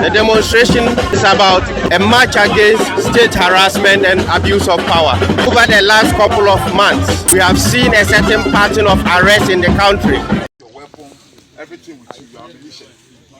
The demonstration is about a march against state harassment and abuse of power. Over the last couple of months, we have seen a certain pattern of arrest in the country.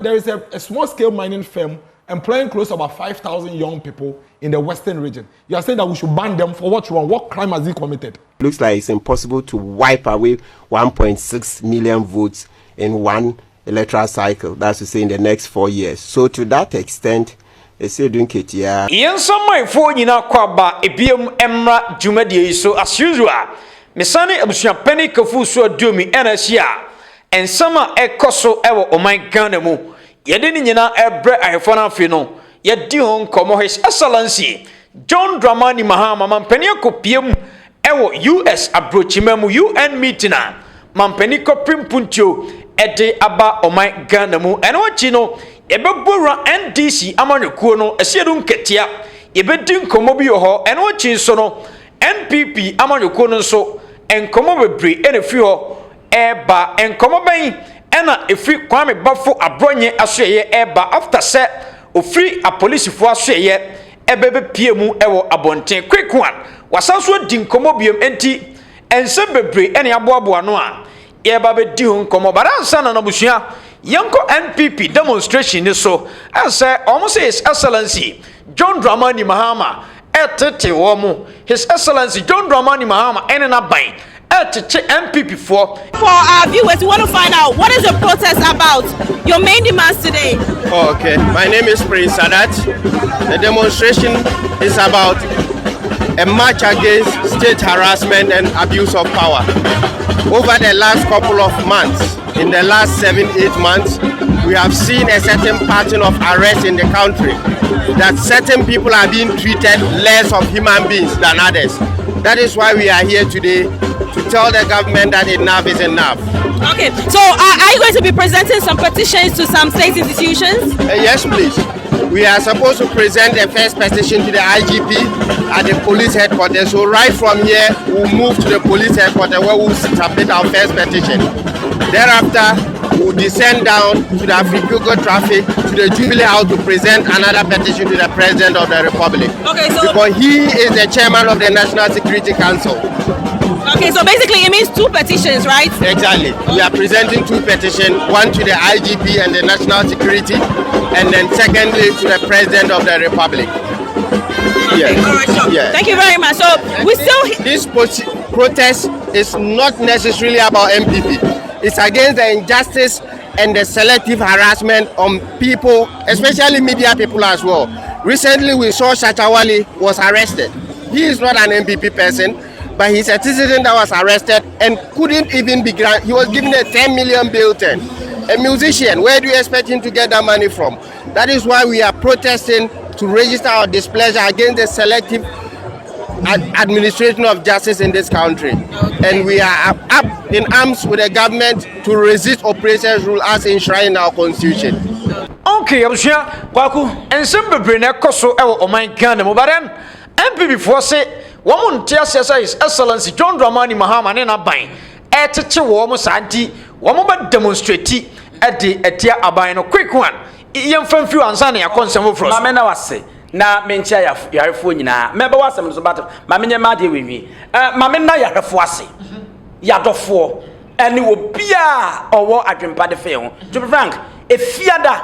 There is a small-scale mining firm employing close to about 5,000 young people in the western region. You are saying that we should ban them for what wrong? What crime has he committed? Looks like it's impossible to wipe away 1.6 million votes in one electoral cycle. That's to say in the next 4 years. So to that extent, Aseidu nketiah. Yen samai fo nyina kwaba ebiem emra dwumadie so as usual. Mesane abusua pani kafu so aduomi NDC ensama ekoso ewo oman Ghana mu. Yede ni nyina ebre ahefo na afi no. Yedi ho nkomo His Excellency John Dramani Mahama mampani akopiem ewo US abrochimemu UN meeting a mampani koprim puntio ede aba oman Ghana mu eno chi no ebebura NDC amanyekuo no Aseidu nketiah ebedi nkomo bi ho eno chi so no NPP amanyekuo no so enkomo bebre ene fi ho eba enkomo ban ena efi kwame bafo abronye asoye eba after se ofri a police fo asoye ebebe piemu ewo abonten quick one wasanso di nkomo biem enti ense bebre ene aboaboa no a eba be di ho nkomo baransa na busua yanko NPP demonstration ni so ase almost His Excellency John Dramani Mahama etete wo mu His Excellency John Dramani Mahama ene na ban NPP for our viewers, we want to find out what is the protest about, your main demands today. Okay, my name is Prince Sadat. The demonstration is about a march against state harassment and abuse of power. Over the last couple of months, in the last 7-8 months, we have seen a certain pattern of arrest in the country, that certain people are being treated less of human beings than others. That is why we are here today, to tell the government that enough is enough. Okay, so are you going to be presenting some petitions to some state institutions? Yes, please. We are supposed to present the first petition to the IGP at the police headquarters. So right from here, we'll move to the police headquarters where we'll submit our first petition. Thereafter, we'll descend down to the African traffic to the Jubilee House to present another petition to the President of the Republic. Okay, so because he is the chairman of the National Security Council. Okay, so basically it means 2 petitions, right? Exactly. We are presenting 2 petitions, one to the IGP and the National Security, and then secondly to the President of the Republic. Okay, all right, sure. Yeah. Thank you very much. So we still... This protest is not necessarily about NPP. It's against the injustice and the selective harassment on people, especially media people as well. Recently we saw Shatawale was arrested. He is not an NPP person, but he's a citizen that was arrested and couldn't even be granted. He was given a 10 million bail term. A musician, where do you expect him to get that money from? That is why we are protesting to register our displeasure against the selective administration of justice in this country. And we are up in arms with the government to resist operations rule as enshrined in our constitution. Okay, abusua kwaku ensem bebre na ekoso ewo oman Ghana mo baden NPP for say woman TSS His Excellency John Dramani Mahama ne na ban etete wo mo santi wo mo ba demonstrate ade etia aban no quick one yem fanfiu ansa na yakonsem fro mama na wase na menchia yarefo nyina mebe wasem so bat mama nya ma de wewi mama na yarefo ase yadofo ene obia owo adwempa de fe ho to be frank efiada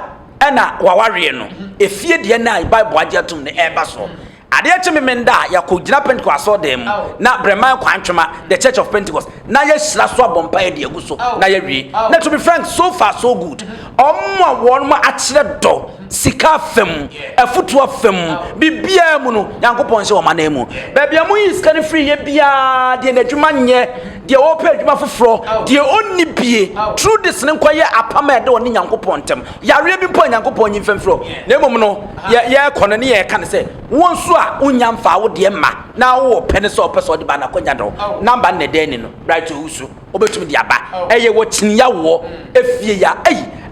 ena waware no efie de na bible agiatum ne eba so ade achime menda yakogina Pentecost so dem na brema kwantwema the Church of Pentecost na ya sira so abompa ye de aguso na ya wie na to be frank so far so good omma won ma akire do sika fam afutu afam bibia mu no yankopon se o manam mu babia mu yi sika ne free ye bia de n'adwuma nye de o pa adwuma foforo de onni bie through this ne kwaye apama de oni yankopon tem yare bi po yankopon nyi famfro na emom no ye kono ne ye ka ne se won so a unya mfa wo de ma na wo pene so opese de ba na konya do number ne de ni no right usu obetumi de aba eye wo tinya wo efie ya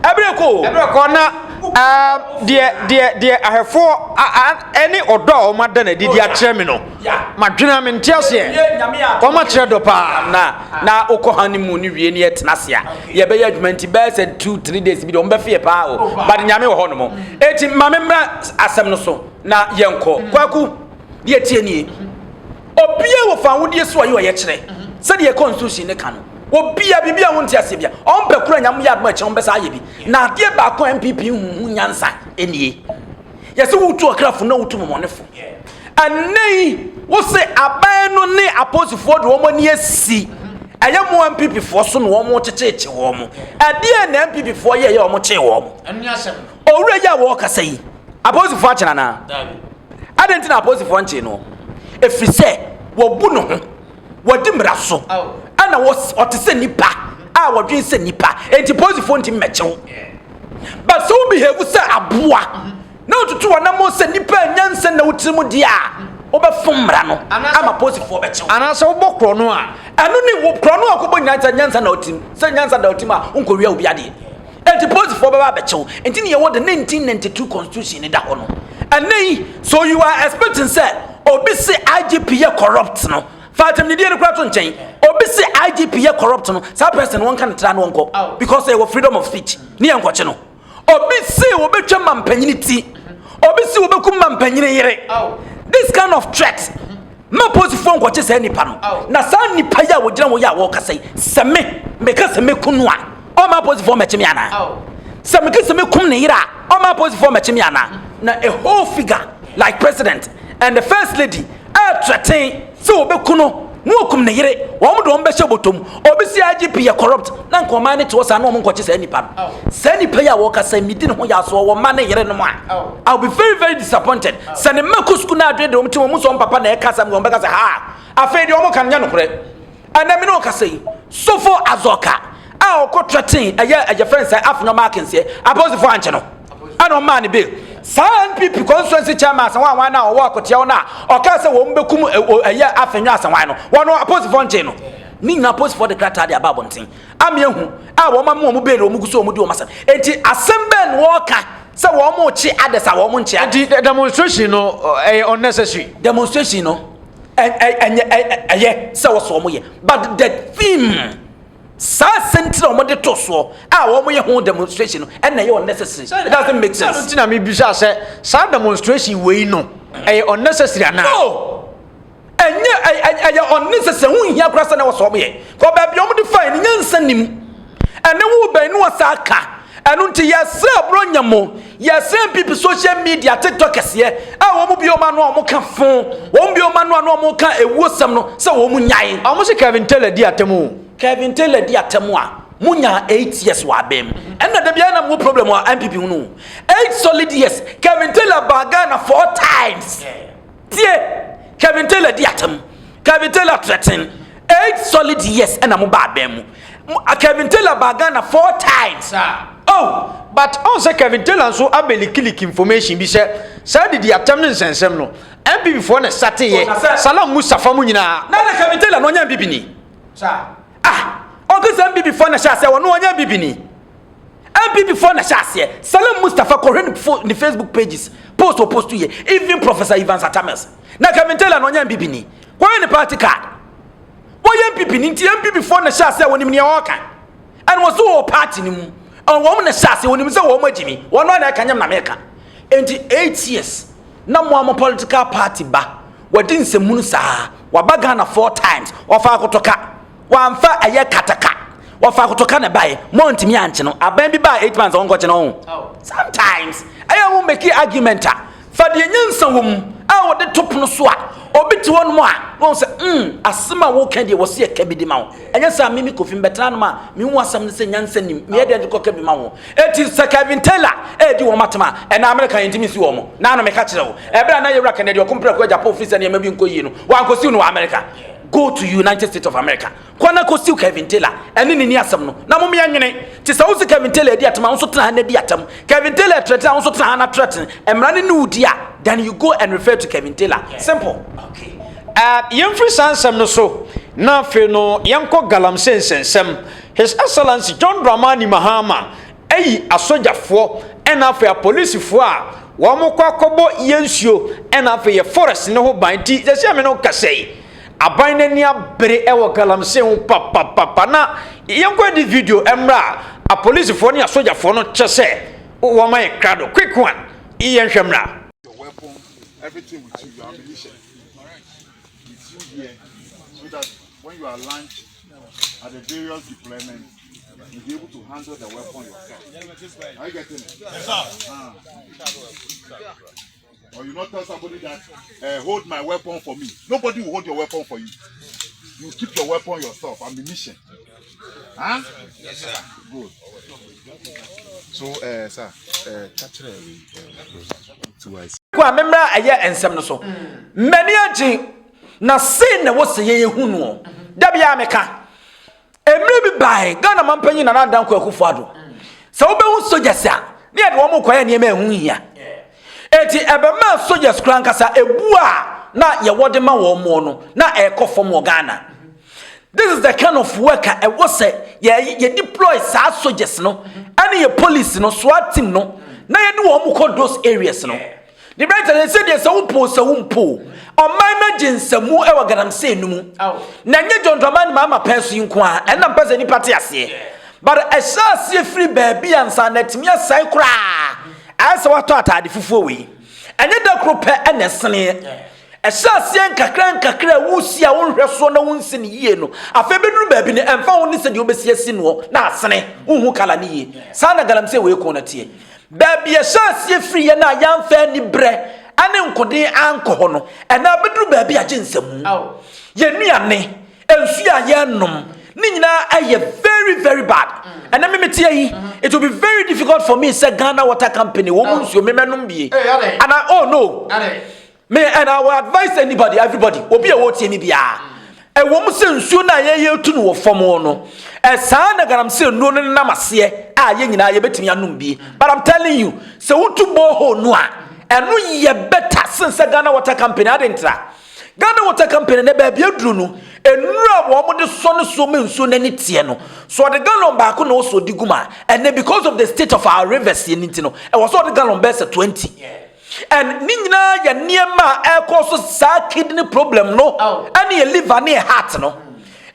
ebreko na de ahefo any odo o mada na didi a kyerɛ me no madwena mentiase koma kire do pa na okọ honeymoon ni wie ni etnase a ye be adwumanti be say 2-3 days bi do mbe fie pa o but nyame wo hono mo eti mamemra asem no so na yenko kwaku ye tie nie obia wo fa wodie so ayo ye kire se de constitution ne ka no obia bibia wo ntiase bia on pe kura nyam ya ma che on be sa ye bi na de ba ko NPP hu nyansa enie yesi wo tu akrafo na wo tu momonefo anei wo se aban no ne aposifo de wo mani asi eye mo NPP fo so no wo mo checheche wo mo ade na NPP fo ye wo mo che wo mo anu asem owura ya wo kasa yi aposifo a chena na adenti na aposifo nche no efri se wo bu no ho wo di mra so ana wo otese nipa a wo dwen se nipa enti aposifo nti mechew but so behave se aboa na otutu wana mo se nipa nyanse na wutimu dia obefom mra no ama aposifo bechew ana se wo bokro no a anu ni wo kro no akobo nyansa na otim se nyansa da otim a unkowia obi ade enti aposifo beba bechew enti ne ye wo the 1992 constitution ni da ho no anei so you are expecting say obi se IGP ye corrupt no fatem ni die ne kura to nchen obi se IGP ye corrupt no sa person won kan tra no wonko because they were freedom of speech ni enko che no obi se obetwa mampanyini ti obi se obekum mampanyini yere this kind of threat ma posifo nko che say nipa no na sa nipa ya wogina wo ya wo kasai seme meka seme kunu a o ma posifo meche mi ana seme ke seme kum ne yere a o ma posifo meche mi ana na a whole figure like president and the first lady threatening so obekuno no okum ne yere wo mo do mbehye botom obi si IGP ye corrupt na nkoma ne to sa na mo nkoche sa nipa no sa nipa ya wo kasa midi ne ho ya so wo ma ne yere no ma I'll be very very disappointed sa ne makusku na adwe de omti mo so papa na e kasa mo mbeka sa ha afa de omo kan nya no kore ana me no kasa yi so for azoka a okotretin eye friends afno markins apostle anche no ana o ma ne bill NPP constituency chairman asan na owo akotia wo na oka se wo mbekum aya afenwa asan no wono opposite fonche no ni na opposite for the crata de ababonten amiehu a wo ma mo bele wo muguso wo di wo masa enti assemble wo ka se wo mo chi adesa wo mo nche enti demonstration no unnecessary demonstration no se wo so mo ye but the theme sa sentra o mode to so a wo mo ye ho demonstration and na ye unnecessary it doesn't make sense so na me bisa say sa demonstration we no unnecessary ana no enye unnecessary hu hia krasa na wo so mo ye ko ba bi o mo define nyansa nim ene wo ba nu wasaka enu nti yese abro nyamo yese people social media TikTok kese a wo mo bi o ma no o mo ka fon wo bi o ma no o mo ka ewosam no se wo mo nyae o mo se Kevin Taylor di atemu Kevin Taylor di atemu a munya 8 years wa bem enna da bia na mo problem wa NPP hunu 8 solid years Kevin Taylor baga na 4 times tie Kevin Taylor di atemu Kevin Taylor threaten 8 solid years enna mo ba bem Kevin Taylor baga na 4 times oh but on say Kevin Taylor so abeli click information bi say di atem ne nsensem no NPP for na sate ye Salam Mustafa mu nyina na Kevin Taylor no nya NPP ni August NPP for na shase wono onya NPP ni NPP for na shase Salam Mustafa correct the Facebook pages post to ye even Professor Ivan Satames na Kevin Taylor no onya NPP ni why the party card why NPP ni NPP for na shase wonim ne waka and was so party ni mu on wo na shase wonim se wo magimi wono na kanyam na meka enti 8 years na mo political party ba wadi nsemu saa wabaga na 4 times wafa akotoka wamfa aye kataka wafa akotoka na bae monti mi anche no aban bi ba 8 months onko che no sometimes aye wo make argument fa de nyansa wom a wo de top no so a obiti won mo a won se asema wo kan de wo se ka bi di ma wo enye sa mimi kofi mbetana no ma mi hu asam ne se nyansa nim me de ko ka bi ma wo eti se Kevin Taylor di wo matama e na America yentimi si wo mo na no me ka kire wo e bra na ye ra kan de wo kompre ko Japan officer ne ma bi nko yi no wa nko si no America go to United States of America kwana ko si Kevin Taylor ene ni asam no na mo me anwene ti sa wo se Kevin Taylor di atama wo so tena na di atam Kevin Taylor threaten wo so tena na threaten emra ne udi a then you go and refer to Kevin Taylor simple okay yemfri sansem no so na fe no yanko galamsey sensem His Excellency John Dramani Mahama ayi asojafo ɛna afei apolisifoɔ a wɔn kɔ akɔbɔ yɛnsuo ɛna afei yɛ forest ne ho ban ti sɛ me no kasa yi aban n'ani abere ɛwɔ galamsey ho papapapa na yɛnkɔ di video ɛmra apolisifoɔ ne asogyafoɔ no kyɛ sɛ wɔn ayɛ krado quick one yɛnhwɛ mra. Everything with you, your ammunition. With you here, so that when you are launched at the various deployments, you'll be able to handle the weapon yourself. Are you getting it? Yes, sir. Or you not tell somebody that hold my weapon for me. Nobody will hold your weapon for you. You keep your weapon yourself. Ammunition. Huh? Yes, sir. Good. So, sir, kwa memra aye ensem no so mani agi na sin na wo se ye hu no da bia meka emre bi bai Ghana mampanyi na nadan kwa akufo ado se wo be hu soldiers a ne de wo mo kwaye ne ma hu hia eti ebema soldiers kran kasa ebu a na ye wode ma wo mo no na ekofom wo Ghana. This is the kind of worker e wo se ye deploy sa soldiers no and ye police no SWAT team no na ye do wo mo call those areas no. The brighter said yes, so post a wumpo. On my emergency, more ever got say no more. Nanya John Draman, Mamma Person, and I'm person party as here. But I shall see free baby and son let me a sigh cry. As what thought I did for we. And yet the group and a snare. A shall see and kakra who see our own restaurant once in yeno. A favorite baby and found this and you'll be seeing no, not sunny, who calani. Sana galamsey we corner. Baby, a shall free and a young fanny bre, and uncodin anko no, and now bedroom baby a jinsem. Oh, ye near and see a yanum. Nina, I very, very bad. And let me tell you, it will be very difficult for me, say Ghana Water Company, woman, you may not be. And I, oh no, may and I will advise anybody, everybody, will be a what me be. A woman says, sooner ye to know for more no. As son, I'm still no namasie. But I'm telling you, so to boho noa, and no ye better since a Ghana Water Company. I didn't try Ghana Water Company, never be a druno, and no one the son so mean soon any tiano. So the gallon back on also diguma, and then because of the state of our rivers in Intino, I was all the gallon best at 20. And Nina, ya near my air causes sa kidney problem, no, and ye live near heart, no.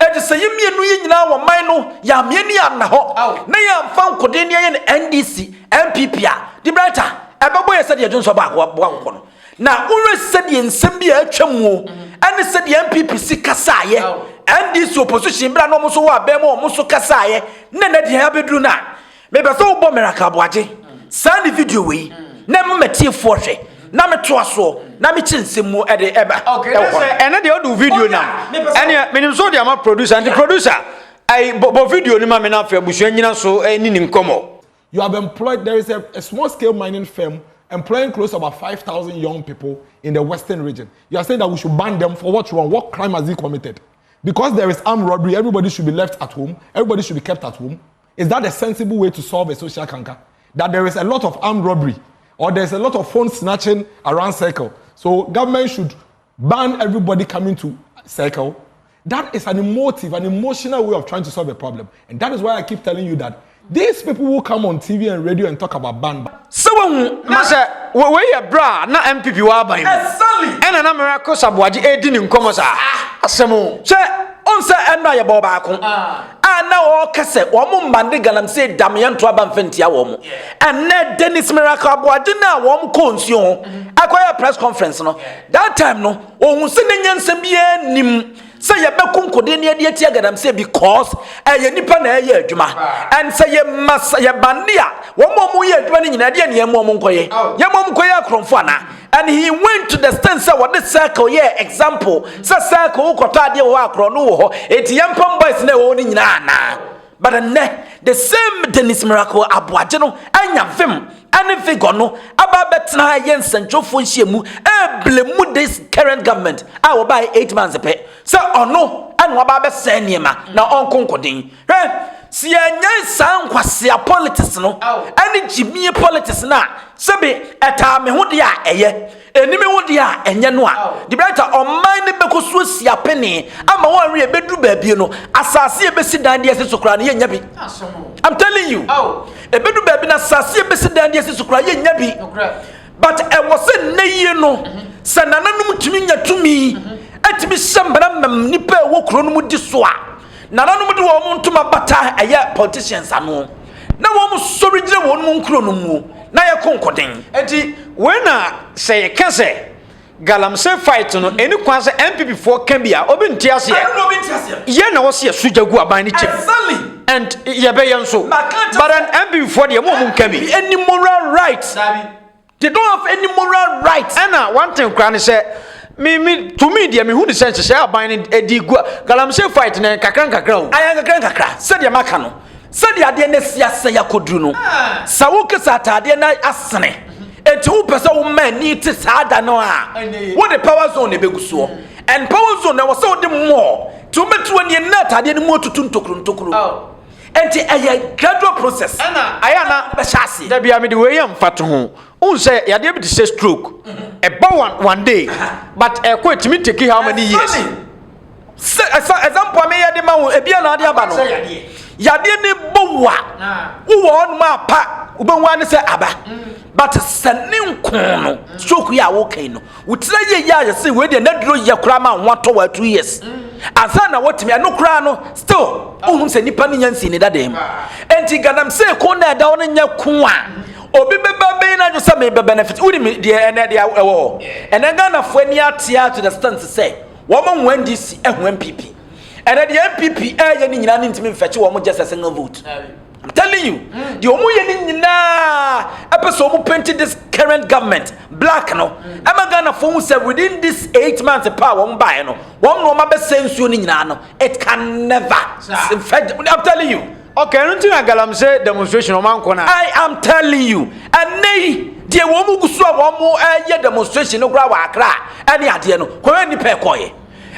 And the same year, now, mine, ya many and ho. Nay, I'm found Codinian NDC, NPP, the brighter. A boy said, you don't so back one. Now, always said the Nsembia Chamu, and said the NPP Sikasaye, and this opposition, but almost so Bemo, Muso Kasaye, Nana de Habeduna. Maybe so Bomeraka Boaji, send the video we, never met you for she. Na me toaso na me chinsimu e de eba. Okay, and they do video now. And me so dey am producer and the producer I bo video ni ma me na fa busu nyina so ni nkomo. You have employed, there is a small scale mining firm employing close to about 5,000 young people in the western region. You are saying that we should ban them for what wrong? What crime has he committed? Because there is armed robbery, everybody should be left at home, everybody should be kept at home. Is that a sensible way to solve a social canker? That there is a lot of armed robbery, or there's a lot of phone snatching around Circle. So government should ban everybody coming to Circle. That is an emotive, an emotional way of trying to solve a problem. And that is why I keep telling you that these people who come on TV and radio and talk about ban. So Master, we are bra, not MPP wa ban. Exactly. And an American sabwaji edin in commerce. Asemo. Onse enna ye bo ba ko na o kase o mo mbande galamsey damian to aba mfentia wo mo enne Dennis Miracle aboade na wo mo ko nsuo ho akoya press conference no that time no ohun se ne nyansem bia nim say ye bekunkode ne ade atia galamsey because ye nipa na ye adwuma and say ye masa ye bande a wo mo ye adwuma ni nyina de ne ye mo nkoye akromfo ana. And he went to the stance of what this circle, yeah, example. So circle, Kotadi, Wakrono, Etiampam boys, no owning nana. But the same Dennis Miracle, Abuajano, and Yavim, and if they go no, about Betna, Jens and Joe Funchiemu, blemu this current government. I will buy 8 months a pay. So, oh no, and Wababa Sanyama, now on Concording. See, I sound quasi politics, no, and Jimmy politics now. Sabi etame ho dia eye enime ho dia enye no a the brighter on mine bekoso sia pene ama won re bedu ba bi no asase e besi dan dia sesokra na yenya bi. I'm telling you, ebedu baabi na sase besi dan de sisu kura ye nya bi but e was na yie no se nananum tumi nya tumi atimi sembra mam nipa e wo kuro no mu di so a nananum de wo mu ntuma bata eye politicians ano na wo mu sori gire wo mu kuro no mu na ye konkoden enti when say ye can say galamsey fight no eni kwan say NPP for can be a obi ntiase ye na wo se sujagu aban ni chem and ye be yenso but an NPP for the mo can be any moral rights they don't have any moral rights and one thing kwan say me to me dia me hu the sense say aban ni edi gu galamsey fight na kakran o ayan kakran said ya maka no said ya de na siasa ya koduru no sawo kesa atade na asene enti wo pese wo man ni ti sada no a wo the power zone e beguso and power zone na wo se wo de more to metu ani na atade ni mo tutu ntokuru enti a gradual process ayana be chase da bia me de we yam fato ho un say ya de be say stroke e ba one day but e ko etimi take how many years example me ya de ma wo e bia na ade aba no yade ni bowa wo won ma pa ubenwa ne se aba but sanin kono stroke ya wo kai no wutira ye ya se we de na duro ye kura ma nwato wa 2 years asa na wotimi anu kura no still ohun se nipa ni nyansi ni dadem enti ganam se ko na da won nya ku a obi beba be na jo se me be benefit udi me de ene de ewo ene Ghana fo ani atia to the stance say wo mo NDC ehu NPP and the NPP ye ni nyina ni ntimi mfeche wo mo just a single vote I'm telling you the omu ye ni nyina episode omu painted this current government black no am Ghana for who said within this 8 months power wo buy no wo no ma be sensuo ni nyina no it can never I'm telling you okay no tin galamsey demonstration o man ko na I am telling you and nei de wo mu gusu a wo mo ye demonstration no kra wa akra ani ade no ko ni pe koye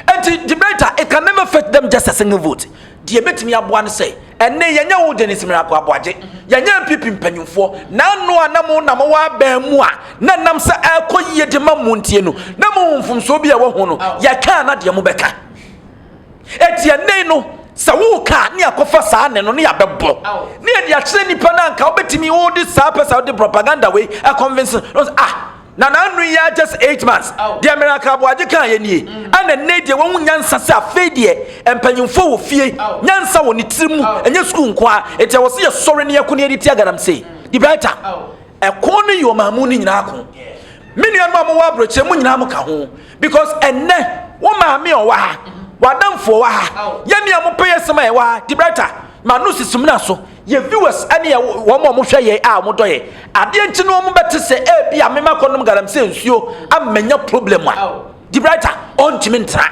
and the better it can never fit them just a single vote the betimi aboa no say enne yenya wo de ni simira ko aboaje yenya pipi mpanyumfo na no anamo na mo wa ba mu a na nam sa akoyie de ma montie no na mo mfumso bi a wo ho no ya ka na de mo beka etie nei no sa wo ka ni akofa sa ne no ne ya bebo ne ya de akire nipa na nka obetimi wo di sa pesa wo di propaganda we a convince na anu ya just 8 months the America boaje kan ye nie ana ne de won nyansa se afedie empanyimfo wo fie nyansa wo ne tirimu enye school nko a ete wo se ye sori ne yakuni edi tia galamsey the better ekon ne yo mamu ni nyina akon menu anu mo wa broche mu nyina mo ka ho because enne wo maame o wa ha wadamfo wa ha ye ne mo peye sema e wa the better manu sisum na so ye viewers ane wo mo hwe ye a mo doye ade nti no mo bete se e bia me makonom galamsey nsuo amanya problem a di brighter on timintra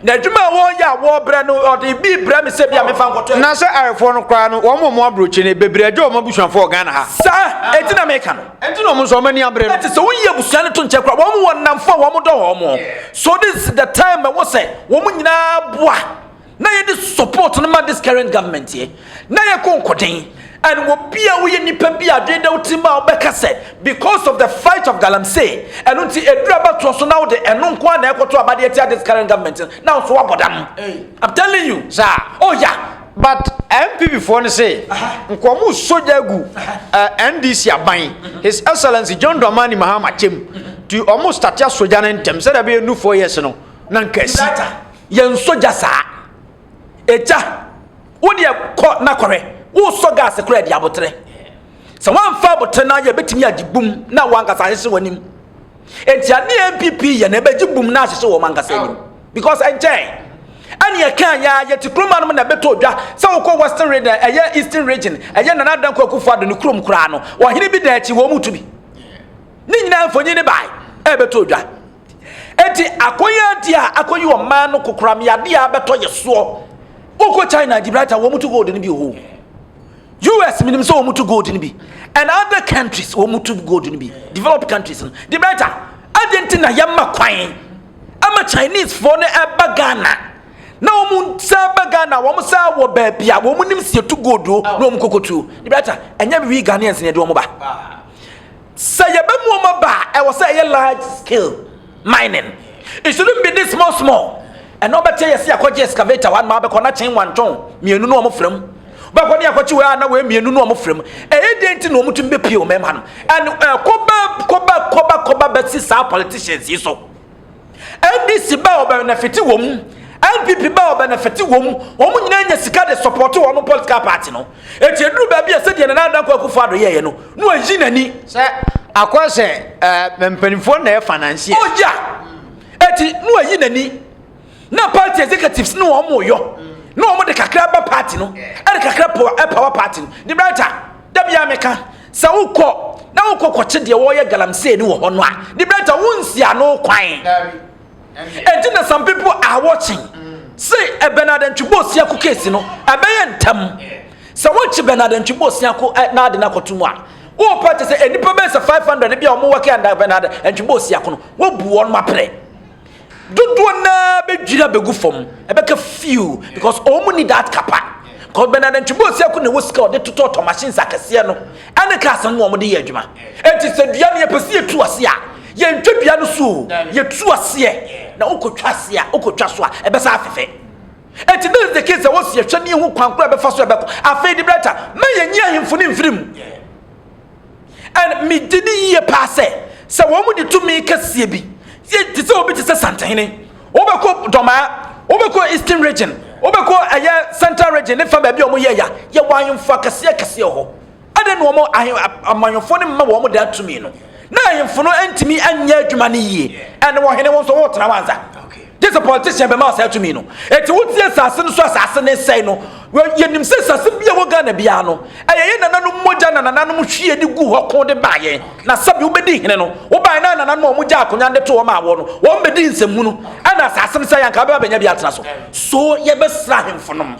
na djuma wo ya wo bre no ode bi bre me se bia me fa nkoto na se arefo no kra no wo mo abroche ne bebrede o mo busuafo Ghana ha sa enti na me ka no enti no mo so mani abre no enti se wo ye busuane to nche kra wo mo wonamfo wo mo do wo mo so this is the time wo say wo mo nyina boa na ye this support no ma this current government here na ye konkoden and wo bia wo ye nipa bia de da utima obeka say because of the fight of galamsey and unti edura ba to so now the eno nko na ekoto abade tia this current government now so abodam I'm telling you sir oh yeah but NPP for no say nkomu soja gu NDC aban his excellency John Dramani Mahama chem to almost start ya soja na ntem say da be nu 4 years no na nkasi yen soja sa eja wo de ko na kore wo so gas kra de abotre so wan fa abotre na ya betimi agibum na wankasa hese wanim enti ani NPP ye na begibum na hese wo mankasa anim because enchen ani ya kan ya yeti kroma no na beto odwa se wo ko western region eye eastern region eye na nadan ko akufo ado ne krom kra no wo hene bi da achi wo mutubi ni nyina mfonyi ne bai e beto odwa enti akoya dia akoyi wo man no kokram ya dia beto yeso Oko China Gibraltar wo mutu gold ni bi ho US minimum so wo mutu gold ni bi and other countries wo mutu gold ni bi developed countries Gibraltar Argentina yamma kwan ama Chinese for na eba Ghana na wo mu sa ba Ghana wo mu sa wo ba bia wo mu nim sie tu gold no wo mu kokotu Gibraltar enya bi Ghanaians ne de wo mu ba say ye be mu ma ba e wo say large scale mining it shouldn't be this small and no better yes akwaje excavator one ma be kona chen wan ton mienu no mo frem ba ko ne akwachi we na we mienu no omfrem denti no omutum be pie o mema no and koba besi sa politicians yi so NDC ba benefit wom NPP ba benefit wom omu nyina nya sika de support wom political party no eti eduru ba bia se de na dan kwa kufa do ye no no ayi nani se akwase mempanifo na e finance oja eti no ayi nani na party executives no omo yo no omo de kakra ba party no e de kakra power party the brighter da bia meka sa ukọ na ukọ kwache de wo ye galamsey ni wo ho no a the brighter wonsi ano kwan and then some people are watching say a Bernard Chubosia case no abeyen tam so what Bernard Chubosia na de na kotumwa wo party say any pay 500 bia omo work and Bernard Chubosia ko no wo bu won mapre dodo na be dwira begu fom ebeka few because omo need that kapa because Bernard Chubosia ko ne wo sika de toto machines akese no ane ka san no omo de ye adwuma enti se dua ne pesi etu ase a ye ntwedua no so ye tu ase na ukotwa ase a ukotwa so a ebesa afefe enti this the case was ye hwani hu kwankura befa so ebeko afi di brata me ye nyi ahemfo ne mfirim and me didi ye passe se wo mu di tumi kase bi ye ti se obi ti se santene obeko doma obeko eastern region obeko aye central region ne fa ba bi o mu ye ya ye wanhemfo kase ho ade no mo amanyofo ne mma wo mu da tumi no na yemfono antimi anya adwuma ne yie ene wo hene won so wo tena wanza this a politician be ma say to me no eti wotie asase no so asase ne sei no yenim se asase bia wo Ghana bia no ye nananom moja na nananom hwie de gu ho ko de baye na sabi wo bedi hene no wo baye na nananom moja akonya de to wo ma wo no wo bedi nsemu no ana asase no say yanka ba benya bia tena so ye be sra hemfonom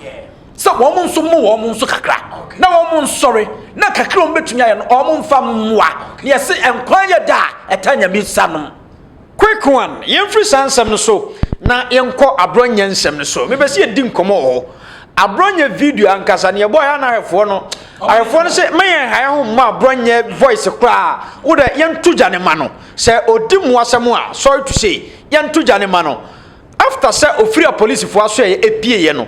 so wo mun so mo wo mun so kakra na wo mun sorry na kakra wo betumi aye no wo mun fa mwa ne se enkwan ye da etanya mi sanom quick one yemfri sansam no so na yenko abronya nsem no so me be se edi nkomo ho abronya video ankasa ne boy na ahefo no se meyen haye ho ma abronya voice kra wo da yentuja ne ma no se odi mu asem a sorry to say yentuja ne ma no after se ofiri police fo aso ye epie ye no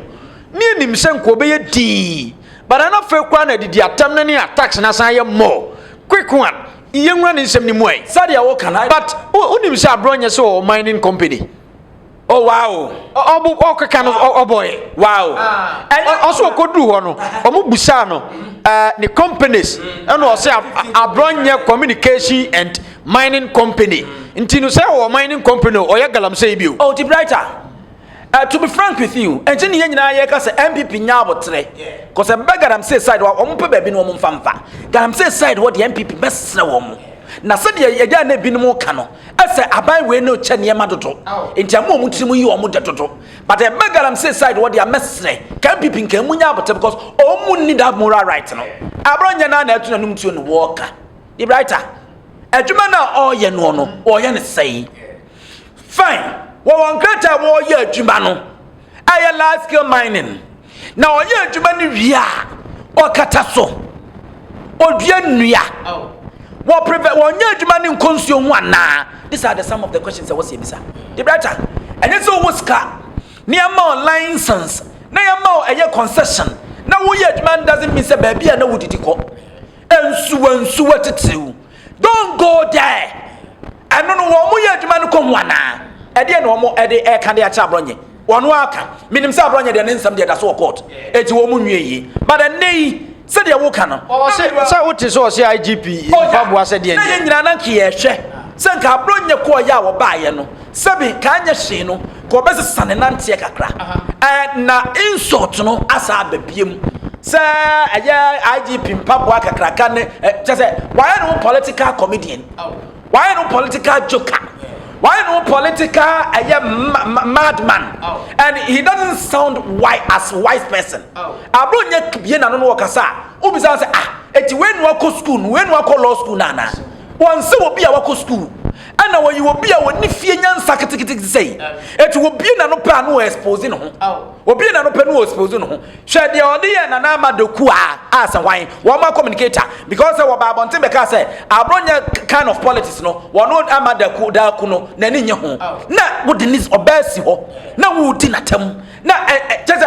me nim se nko be ye di but na fe kwa na didi atam ne attacks na san ye more quick one yenwura ne nsem ni mu ai sadia wo kana but unim se abronya se o mining company. Oh wow. Oh boy. Wow. And also kodu ho no. Omo busa no. The companies and o say abronya communication and mining company. Nti no say o mining company o ye galamsey bi o. Oh, the brighter. To be frank with you, enti ne nyina ye ka say NPP nya abotre. Cause e be galamsey side wa omo pe ba bi no omo mfamfa. Galamsey side what the NPP mesra wo mo. Na se de ye ja na bi no ka no ese aban we no cha ne ma dodo enti am omu tiri mu yi omu dodo but e be galamsey side what they mesre can people can mu nya abote because omu need that moral right no abronya na na etu na num tuo no worker the brighter adwuma na o ye no no o ye ne sei fine wo won kreta wo ye adwuma no aye large scale mining na o ye adwuma ni wi a o kata so o dua nnua what prevent one year demanding consume one na these are the some of the questions I was saying sir the brighter and it's always car near more license na more a year concession now we year demand doesn't mean say baby and no would it go ensu what it don't go there I don't know what we year demand come one na e dey no mo e dey e kan dey acha bronye one waka minim say bronye dey nsam dey da so court e ti wo mu nwie yi but the nay said ya woka no say what is so say IGP Fabua said dey na nyina na nke ye hwe se nka abronye ko ya wo baaye no sabi ka anya hwe no ko be sesane nante kakra na insult no asa ababiem se aya IGP Fabua kakra kan say why no political comedian why no political joker why no political madman and he doesn't sound white as wise person abronye bie na no wakasa obisa say eti when you go school when you go law school na once obi a wako school ana wo yi obi a woni fie nyansa kitikiti say eti obi na no pa no expose no ho obi na no pa no expose no ho hwe de odi ye na na amadoku asa hwan wo ma communicator because we ba bonte be ka say abronya kind of politics no wo no amadaku da ku no na ni nye ho na wo de nis obasi ho na wo di natam na chese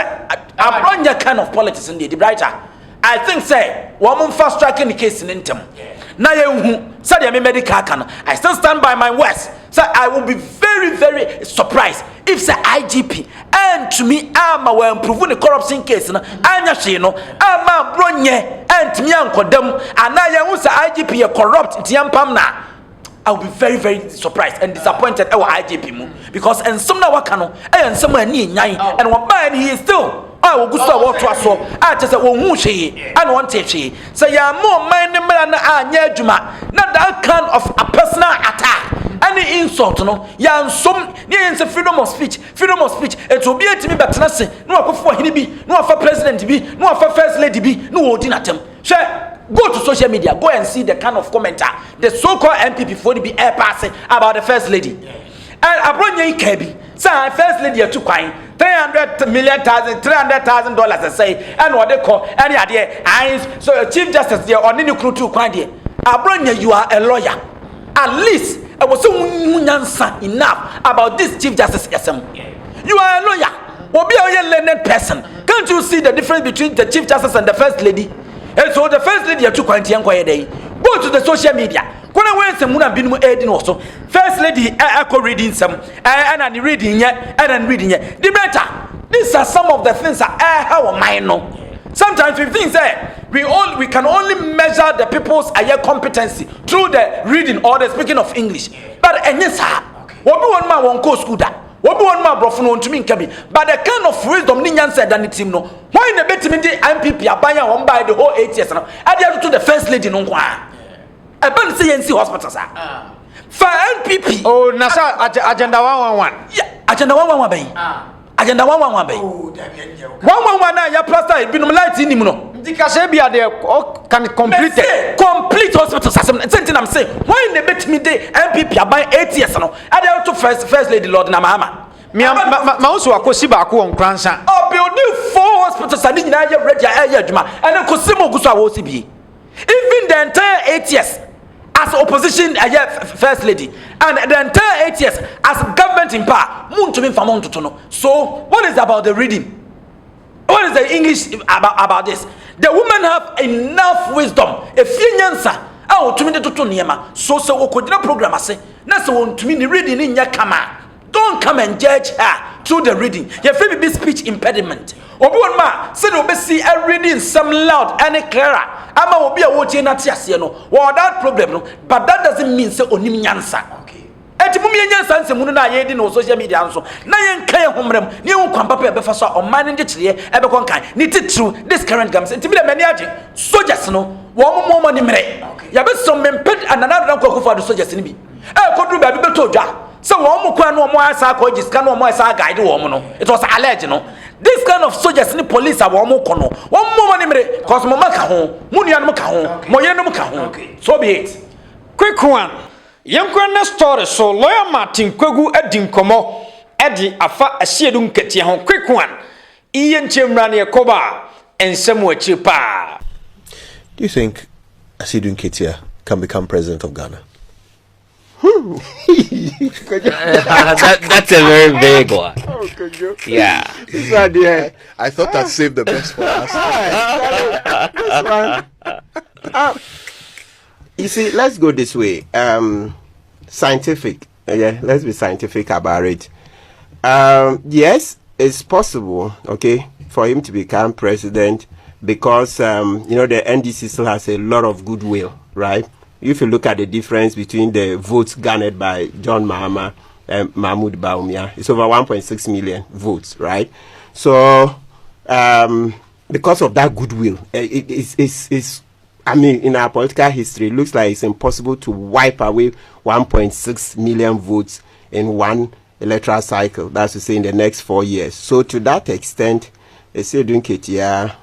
abronya kind of politics in the brighter. I think say one fast tracking the case in intem. Na yehu said me medical can. I still stand by my words. So I will be very, very surprised if say IGP and to me am we improve the corruption case no anya hwe no ama bronye and me ankodam and na yehu say IGP e corrupt ntiampam na I will be very, very surprised and disappointed at IGP mu because and some na waka no and some ani nyan and one man he is still I will go so what to so I just say won hu hwe and want to hwe say ya mo man ne mra na anya adwuma na that kind of a personal attack any insult no ya nsom ne yen say freedom of speech it will be etimi betena se no akofo hene bi no afa president bi no afa first lady bi no odi natem hwe. Go to social media, go and see the kind of commenter the so-called NPP for the be air passing about the first lady. And Abronya Kebi, say first lady are too kind. $300,000 I say, and what they call any idea. So Chief Justice there on any crew too kind. Abronya, you are a lawyer. At least I was so enough about this Chief Justice SM. You are a lawyer. Or be a learned person. Can't you see the difference between the Chief Justice and the First Lady? And so the first lady took day. Go to the social media. When I went some Muna Binu Edin also. First lady echo reading some and reading yet and reading yet. The better. These are some of the things that how I know. Sometimes we think that we can only measure the people's competency through the reading or the speaking of English. But yes, what do one man won't go school that? What do one man brought from to me can be? But the kind of wisdom Ninian said than it's him no. Why in the bit me the NPP are buying one by the whole 8 years now? I dare to the first lady no kwa. I ban CNC hospital sir. For NPP. Oh, nasa agenda 111. Yeah, agenda 111 bay. Agenda 111 bay. Oh, 111 na ya plaster binum light in him no. Ndika say be there can complete complete hospital system. Something I'm saying. Why in the bit me the NPP are buying 8 years now? I dare to first lady Lord na mama. Ma also akosi ba ko on kransa. Oh, building 4 hospitals and na ya ready adwuma. And akosimo guso a wo si bi. Even the entire 8 years as opposition first lady and the entire 8 years as government in power so what is about the reading? What is the English about this? The women have enough wisdom if you answer to me so okodina program say na so to me reading in your kama. Don't come and judge her through the reading. Your favorite be speech impediment. Obi one ma say obi see a reading some loud and clearer. Ama obi a wotie na tie ase no. Well, that problem no, but that doesn't mean say onim nyansa. Okay. Eti mum ye nyansa nsemu no na ye di no social media nso. Na ye nkan ye homrem. Ne ye nkwan papa e be fa so o man nde kire e be kon kan. Ni titru this current government. Enti me de mani age soldiers no wo mo ni mere. Ya be some memped another dan kwaku for the soldiers ni bi. E kodru ba bi beto dwa. So one more no more as I no more as I guide woman. It was alleged, no. This kind of soldiers in the police are one more kono. One more money, cause Mama Kahon, Munian Macahon, Moyen Macahon. So be it. Quick one. Young story so lawyer Martin Kwegu Edin Komo Eddie Afa Aseidu nketiah. Quick one. Ian Chimrani Koba and Samuel Chipa. Do you think Aseidu nketiah can become president of Ghana? That's a very big one. Yeah. I thought I'd save the best for us. You see, let's go this way. Scientific. Yeah, let's be scientific about it. Yes, it's possible, okay, for him to become president because, the NDC still has a lot of goodwill, right? If you look at the difference between the votes garnered by John Mahama and Mahmoud Bawumia, it's over 1.6 million votes, right? So, because of that goodwill, it's in our political history, it looks like it's impossible to wipe away 1.6 million votes in one electoral cycle. That's to say, in the next 4 years. So, to that extent, Aseidu nketiah,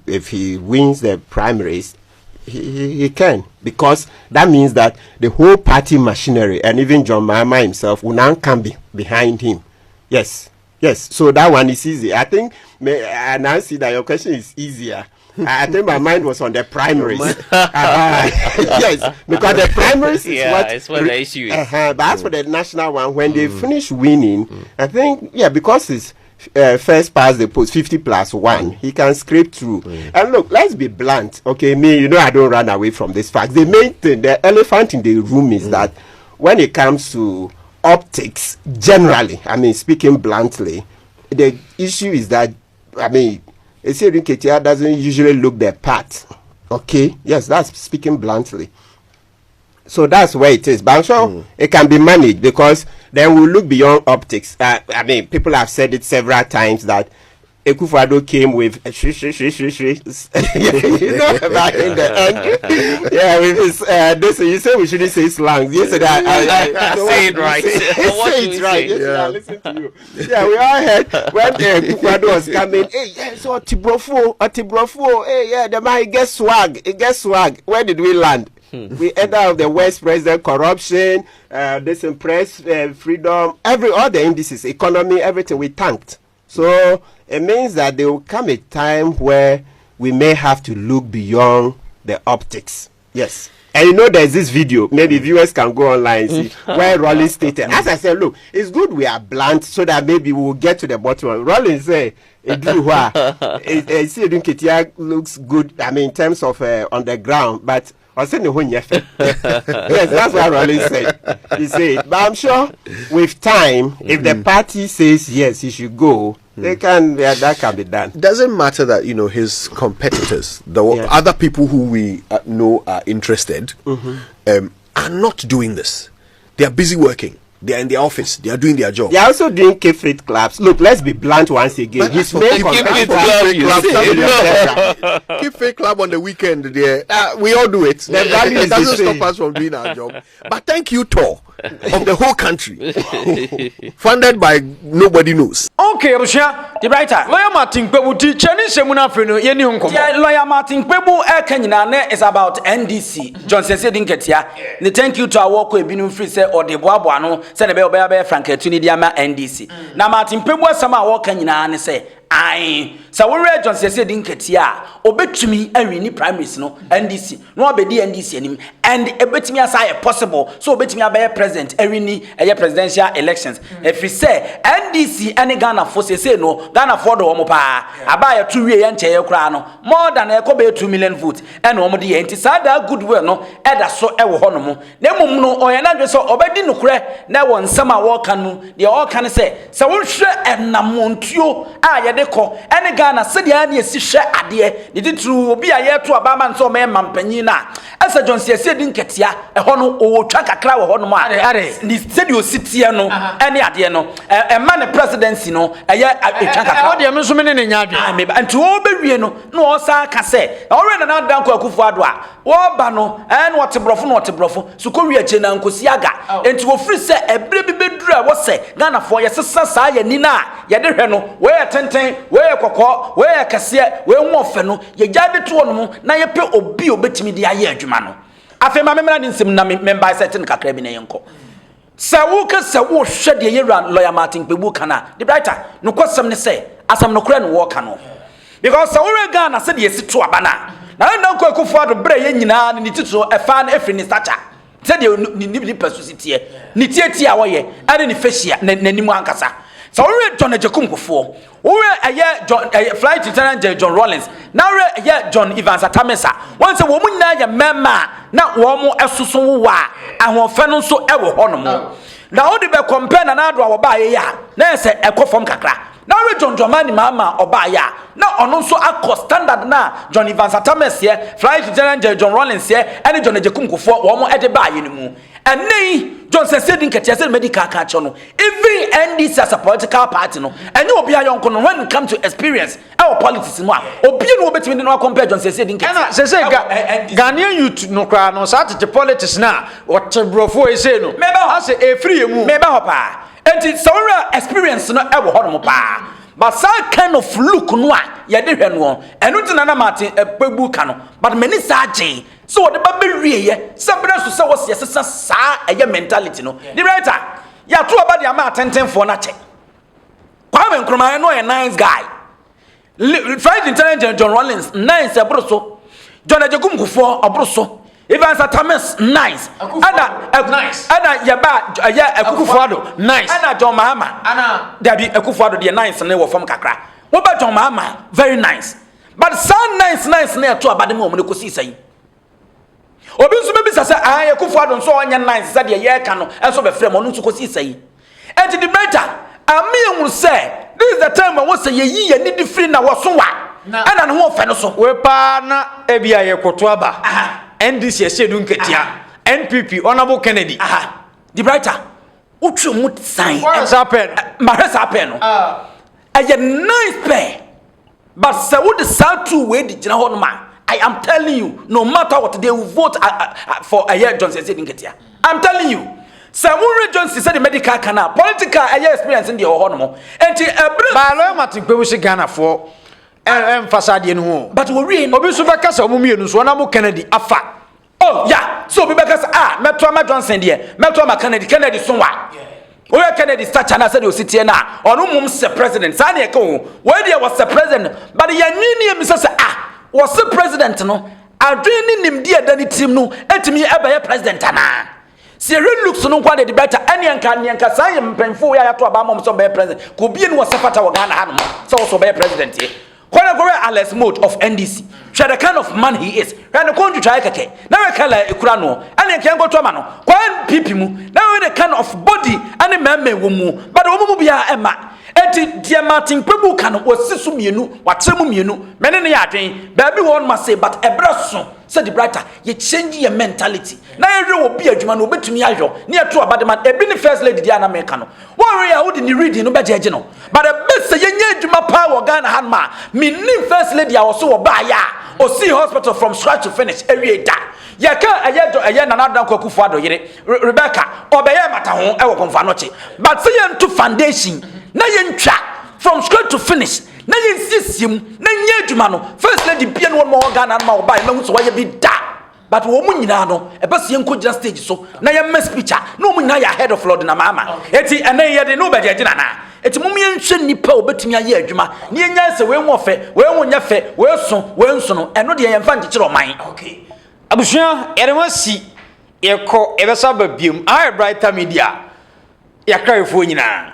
if he wins the primaries, he can, because that means that the whole party machinery and even John Mahama himself will now come behind him. Yes. So that one is easy. I think, and I see that your question is easier. I think my mind was on the primaries. Yes, because the primaries is what the issue is. But as for the national one, when they finish winning, I think, because it's first past the post 50+1, he can scrape through. And look, let's be blunt. Okay, I don't run away from this fact. The main thing, the elephant in the room is that when it comes to optics, generally, speaking bluntly, the issue is that, Aseidu nketiah doesn't usually look the part. Okay, yes, that's speaking bluntly. So that's where it is. But I'm sure it can be managed, because then we'll look beyond optics. People have said it several times that Akufo-Addo came with back in the end. Yeah, with his, you say we shouldn't say slang. You said I say it right. Say it right. Yes, I listen to you. Yeah, we all heard when Akufo-Addo was coming. Hey, yeah, so Otibrofo. Hey, yeah, the man, he gets swag. Where did we land? We end up the West President, corruption, press freedom, all the indices, economy, everything we tanked. So it means that there will come a time where we may have to look beyond the optics. Yes. And there's this video, maybe viewers can go online and see, where Rollins stated. As I said, look, it's good we are blunt so that maybe we'll get to the bottom. Rollins said, Aseidu nketiah looks good, in terms of on the ground, but yes, that's what Rollins said. He said, but I'm sure with time, if the party says yes, he should go, that can be done. Doesn't matter that his competitors, the other people who we know are interested, are not doing this. They are busy working. They are in the office. They are doing their job. They are also doing keep clubs. Look, let's be blunt once again. His main keep fit club on the weekend. We all do it. It doesn't stop us from doing our job. But thank you, Tor, of the whole country, funded by nobody knows. Okay, Abusia, the writer. Lawyer Martin Kpebu ti cheni semuna freno yeni hunko. Yeah, Lawyer Martin Kpebu Kenyina is about NDC. Johnson said nketiah. The thank you to our work with Binu Free say or the boabo no say the be Franketuni diama NDC. Na Martin Kpebu sama work Kenyina ne say aye. So we read Johnson said nketiah. Obetumi awini primaries no NDC. No obedi NDC anim and ebetumi asay possible. So obetumi abe president awini presidential elections. If we say NDC any Ghana for say no Ghana for the omo pa abaya 2 year yenche kra no more than ekobe 2 million votes and omo de enti sada goodwill no eda so ewo ho no mo na mum no oyena dwe so obedi nukre na won nsama wo kan no de all kan say se wo hwe enamontuo a ye de ko any Ghana se de ani esi hwe ade de titru obi a ye to abama nso me mampanyin na asa Johnson Aseidu nketiah ho no o twa kakra wo ho no ma ni se de ositie no any ade no man presidency no o de me so me ne nya adwe anti o bewie no na o sa ka se already na dan ko Akufo-Addo a wo ba no no otebrofo so ko wie na nkosi aga enti wo free se ebre bi beduru a wo se Ghana for ye sesa sa ye ni na ye de hwe no we ye tenten we ye kokko we ye kase we nwo ofe no ye gya de to no na ye pe obi obetimi de aye adwuma no afi ma memra nsem na member setting kakra bi na yenko Sawuka sawu hwede ye Lawyer Martin Kpebu kana the brighter no kwasam ne say asam no kura no wo ka no because sawure Ghana se de yesi to abana na nko Akufo-Addo bre ye nyina ne titiro efa na efri ni stacha se de ni persusitie ni tieti a wo ye ade ni feshia nanimu ankasa sawure John Ejekumkofo we aye John flight lieutenant John Rollins now we aye John Evans Atamesa won se wo mu nyina ye mema na wo mu esoso wa ahofe no so ewo ho no mo na wo de be compare na ado awoba ye ya na se ekofom kakra na we John Dramani mama oba ya na ono so akọ standard na John Evans Atamesa ye flight lieutenant John Rollins ye and John Ejekumkofo wo mu ede ba ye ni mu ene Johnson Aseidu nketiah say medical catch no every NDC as a political party no ene obi ayonko no when it come to experience our politics no obi no obetimi no compare Johnson Aseidu nketiah say Ghanaian youth no kra no sa tete politics na otebrofo e say no say e free mu meba ho pa enti sawra experience no e wo ho no pa but that kind of look no a ye de hwe no enu tina na Martin Kpebu ka no but many saje so the baby ye sabra so say was yesesa sa eye mentality no the writer ya to about the ma atenten for na che Kwame Nkrumah no a nice guy flight lieutenant John Rollins nice abroso John Ejekumkofo abroso Even Satamis nice. Nice. Anna Yaba Akufo-Addo nice. Anna John Mahama. Anna Debbie Akufo-Addo the nice and they were from Kakra. What about John Mahama? Very nice. But some nice near to about the moment you see say. Obi nso be bisa say ah Akufo-Addo nso onya nice say the year can enso be frame onu nso ko see say. And the matter Ami will say this is the time when we say ye need the free na waso wa. Ana no ho fe no so. We pa na ebia ye koto aba. NDC Aseidu nketiah. NPP Honorable Kennedy. The brighter. Utru mut sign. What happened? Maresa happen no. A nice pair. But say what the sound two way the general man. I am telling you, no matter what they will vote for a year Johnson Aseidu nketiah. I'm telling you. Samuel Johnson said the medical canal, political experience in the Ohonomo. And Balo Martin Pebushi Ghana for facade no. But we read Obisubaka so mumienu so Honorable Kennedy afa. Oh yeah, so because Metro Johnson there, Metro Kennedy sonwa. Where Kennedy start and I said you sit here now. Or no mum se president. Sani eko where there was the president, but the yanini Mrs. Was the president no. Adwini nim dia dani team no etimi ebe president ana. See real looks no kwa the better any anka say mpemfo ya to aba mom so be president. Ko bie no wasapata wa Ghana hanom. So so be president here. Kwana Alex Mode of NDC. Share the kind of man he is. When the country try keke. Now we kala ekura no. Ane can go to mano. Kwa NPP mu. Now we the kind of body ane meme wo mu. But wo mu bia ema. Enti dia Martin Pebu kan wasisu mienu, watremu mienu. Mene ne ya adwen. Baby one must say but ebraso. Said the brighter, you change your mentality. Now you will be a Juman will be to me near to about the man. A been first lady Diana Mecano. Warrior who didn't read no better general. But a best a Juma power Ghana Hanma. Meaning first lady I was so buy or see hospital from start to finish every day. Yaka a year another Akufo-Addo Rebecca or Bayamata ever confanoche. But say to foundation. Now you track from start to finish. Na insistim na nyedwuma no first lady bia no mo Ghana na ma oba na so why be da but wo mu nyina no e ba se enko gira stage so na ya mess picture no mu nyina ya head of lord na mama eti ene ye de no be je gina na eti mu yenhwe nipa obetumi aye adwuma na enya se we nwo fe we nwo nya fe we nso no eno de ye mfa nkekere oman okay abusua yeremasi yeko ebesa ba biem I brighter media yakra efo nyina